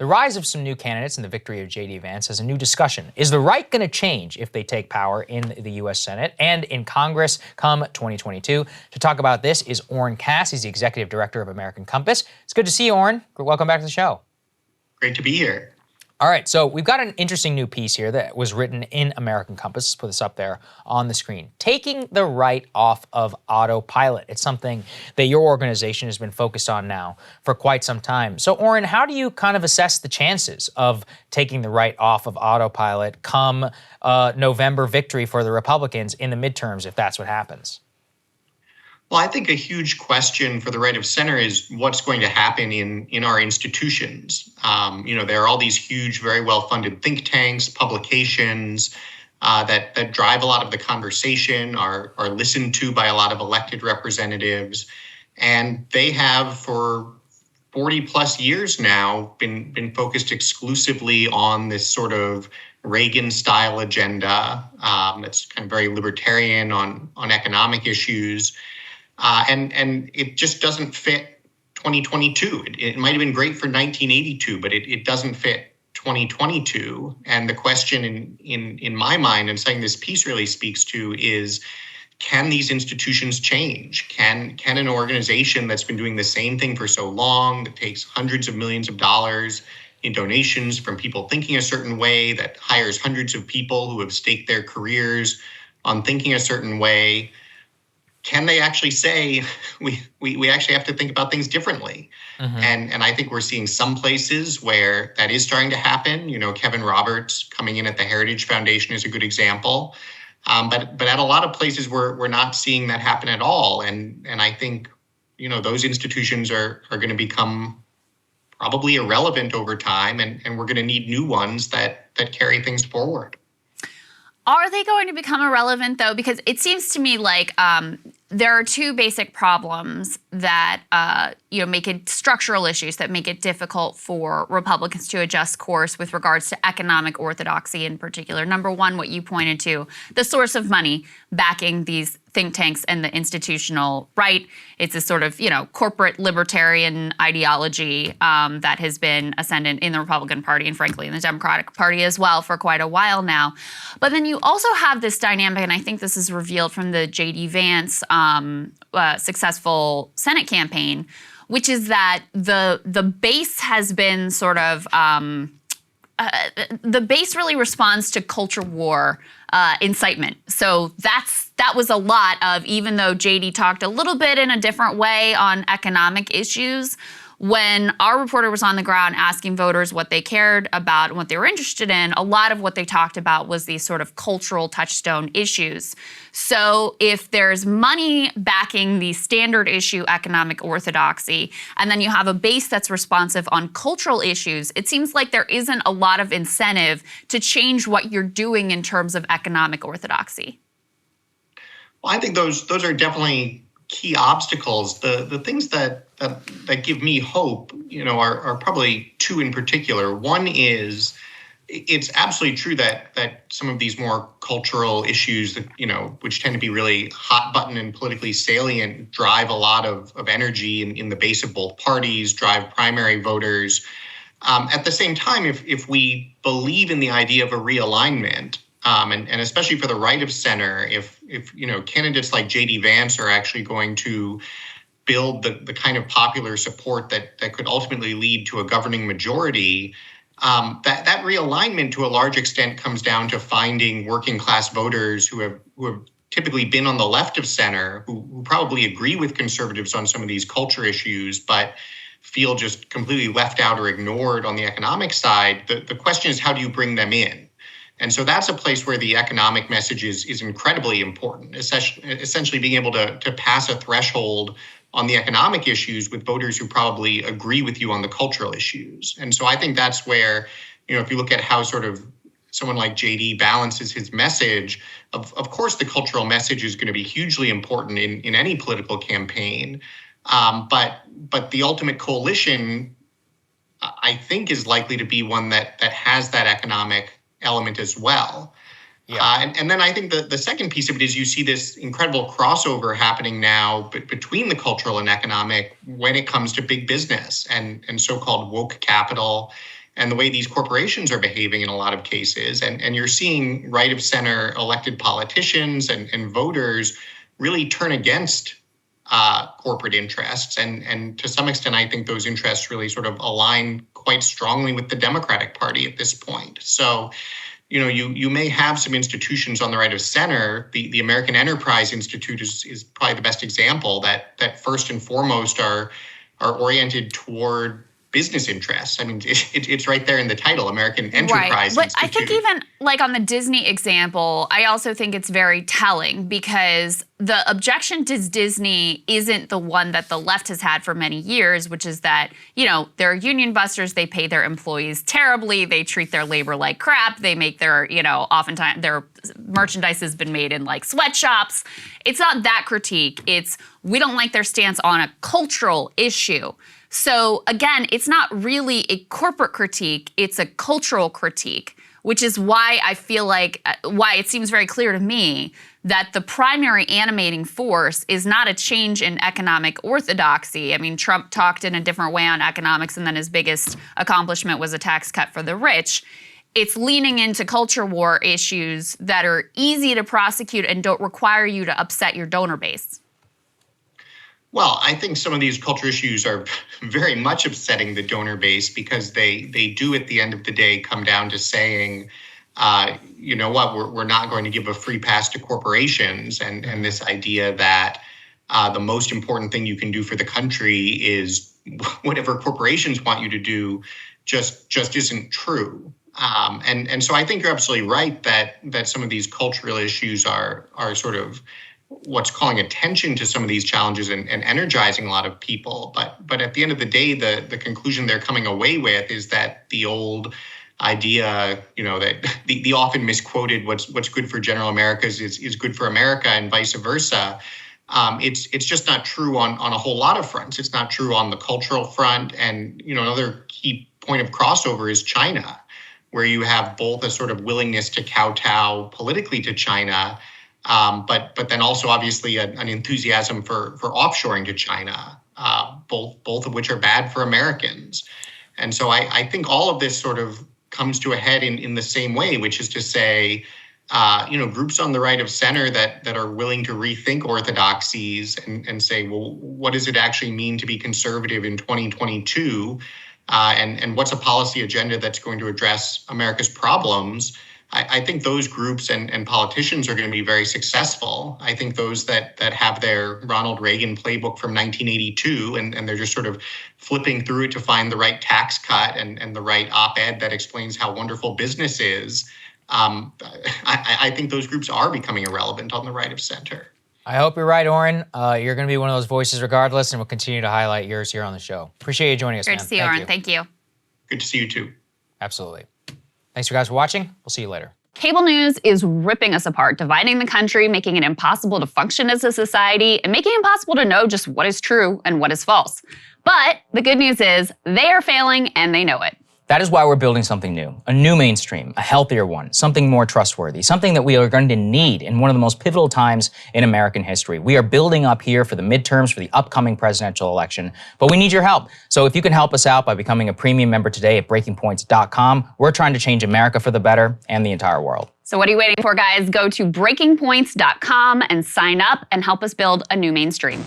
The rise of some new candidates and the victory of J.D. Vance has a new discussion. Is the right going to change if they take power in the U.S. Senate and in Congress come 2022? To talk about this is Oren Cass. He's the executive director of American Compass. It's good to see you, Oren. Welcome back to the show. Great to be here. All right, so we've got an interesting new piece here that was written in American Compass. Let's put this up there on the screen. Taking the right off of autopilot. It's something that your organization has been focused on now for quite some time. So, Oren, how do you kind of assess the chances of taking the right off of autopilot come November victory for the Republicans in the midterms, if that's what happens? Well, I think a huge question for the right of center is what's going to happen in our institutions. There are all these huge, very well-funded think tanks, publications that drive a lot of the conversation, are listened to by a lot of elected representatives. And they have, for 40 plus years now, been focused exclusively on this sort of Reagan-style agenda that's kind of very libertarian on economic issues. And it just doesn't fit 2022. It might have been great for 1982, but it doesn't fit 2022. And the question in my mind, and something this piece really speaks to, is can these institutions change? Can an organization that's been doing the same thing for so long, that takes hundreds of millions of dollars in donations from people thinking a certain way, that hires hundreds of people who have staked their careers on thinking a certain way, can they actually say we actually have to think about things differently? Mm-hmm. And I think we're seeing some places where that is starting to happen. Kevin Roberts coming in at the Heritage Foundation is a good example. But at a lot of places we're not seeing that happen at all. And I think those institutions are going to become probably irrelevant over time, and we're going to need new ones that carry things forward. Are they going to become irrelevant, though? Because it seems to me like there are two basic problems that make it structural issues that make it difficult for Republicans to adjust course with regards to economic orthodoxy in particular. Number one, what you pointed to, the source of money backing these think tanks and the institutional right. It's a sort of, corporate libertarian ideology that has been ascendant in the Republican Party and frankly in the Democratic Party as well for quite a while now. But then you also have this dynamic, and I think this is revealed from the J.D. Vance successful Senate campaign, which is that the base has been sort of the base really responds to culture war incitement. So that was a lot of, even though JD talked a little bit in a different way on economic issues, when our reporter was on the ground asking voters what they cared about and what they were interested in, a lot of what they talked about was these sort of cultural touchstone issues. So if there's money backing the standard issue economic orthodoxy, and then you have a base that's responsive on cultural issues, it seems like there isn't a lot of incentive to change what you're doing in terms of economic orthodoxy. Well, I think those are definitely key obstacles. The things that give me hope, are probably two in particular. One is it's absolutely true that some of these more cultural issues that, which tend to be really hot button and politically salient, drive a lot of energy in the base of both parties, drive primary voters. At the same time, if we believe in the idea of a realignment, and especially for the right of center, if candidates like J.D. Vance are actually going to build the kind of popular support that could ultimately lead to a governing majority, that realignment to a large extent comes down to finding working class voters who have typically been on the left of center, who probably agree with conservatives on some of these culture issues, but feel just completely left out or ignored on the economic side. The question is, how do you bring them in? And so that's a place where the economic message is incredibly important, essentially being able to pass a threshold on the economic issues with voters who probably agree with you on the cultural issues. And so I think that's where, if you look at how sort of someone like JD balances his message, of course the cultural message is going to be hugely important in any political campaign. But the ultimate coalition, I think, is likely to be one that has that economic element as well. Yeah. And then I think the second piece of it is you see this incredible crossover happening now between the cultural and economic when it comes to big business and so-called woke capital and the way these corporations are behaving in a lot of cases. And you're seeing right of center elected politicians and voters really turn against corporate interests. And to some extent, I think those interests really sort of align quite strongly with the Democratic Party at this point. So, you may have some institutions on the right of center. The American Enterprise Institute is probably the best example that first and foremost are oriented toward business interests. I mean, it's right there in the title, American Enterprise But Institute. I think even like on the Disney example, I also think it's very telling because the objection to Disney isn't the one that the left has had for many years, which is that, they're union busters, they pay their employees terribly, they treat their labor like crap, they make their, oftentimes their merchandise has been made in like sweatshops. It's not that critique. It's we don't like their stance on a cultural issue. So again, it's not really a corporate critique, it's a cultural critique, which is why I feel like, why it seems very clear to me that the primary animating force is not a change in economic orthodoxy. I mean, Trump talked in a different way on economics, and then his biggest accomplishment was a tax cut for the rich. It's leaning into culture war issues that are easy to prosecute and don't require you to upset your donor base. Well, I think some of these culture issues are very much upsetting the donor base because they do, at the end of the day, come down to saying, you know what, we're not going to give a free pass to corporations. And this idea that the most important thing you can do for the country is whatever corporations want you to do just isn't true. And so I think you're absolutely right that some of these cultural issues are sort of what's calling attention to some of these challenges and energizing a lot of people. But at the end of the day, the conclusion they're coming away with is that the old idea, that the often misquoted what's good for general Americas is good for America and vice versa. It's just not true on a whole lot of fronts. It's not true on the cultural front. And, another key point of crossover is China, where you have both a sort of willingness to kowtow politically to China, but then also obviously an enthusiasm for offshoring to China, both of which are bad for Americans. And so I think all of this sort of comes to a head in the same way, which is to say, groups on the right of center that are willing to rethink orthodoxies and say, well, what does it actually mean to be conservative in 2022? And what's a policy agenda that's going to address America's problems? I think those groups and politicians are going to be very successful. I think those that have their Ronald Reagan playbook from 1982 and they're just sort of flipping through it to find the right tax cut and the right op-ed that explains how wonderful business is. I think those groups are becoming irrelevant on the right of center. I hope you're right, Oren. You're going to be one of those voices regardless, and we'll continue to highlight yours here on the show. Appreciate you joining us, man. Great to see you, Oren. Thank you. Good to see you too. Absolutely. Thanks you guys for watching. We'll see you later. Cable news is ripping us apart, dividing the country, making it impossible to function as a society, and making it impossible to know just what is true and what is false. But the good news is they are failing and they know it. That is why we're building something new, a new mainstream, a healthier one, something more trustworthy, something that we are going to need in one of the most pivotal times in American history. We are building up here for the midterms, for the upcoming presidential election, but we need your help. So if you can help us out by becoming a premium member today at breakingpoints.com, we're trying to change America for the better and the entire world. So what are you waiting for, guys? Go to breakingpoints.com and sign up and help us build a new mainstream.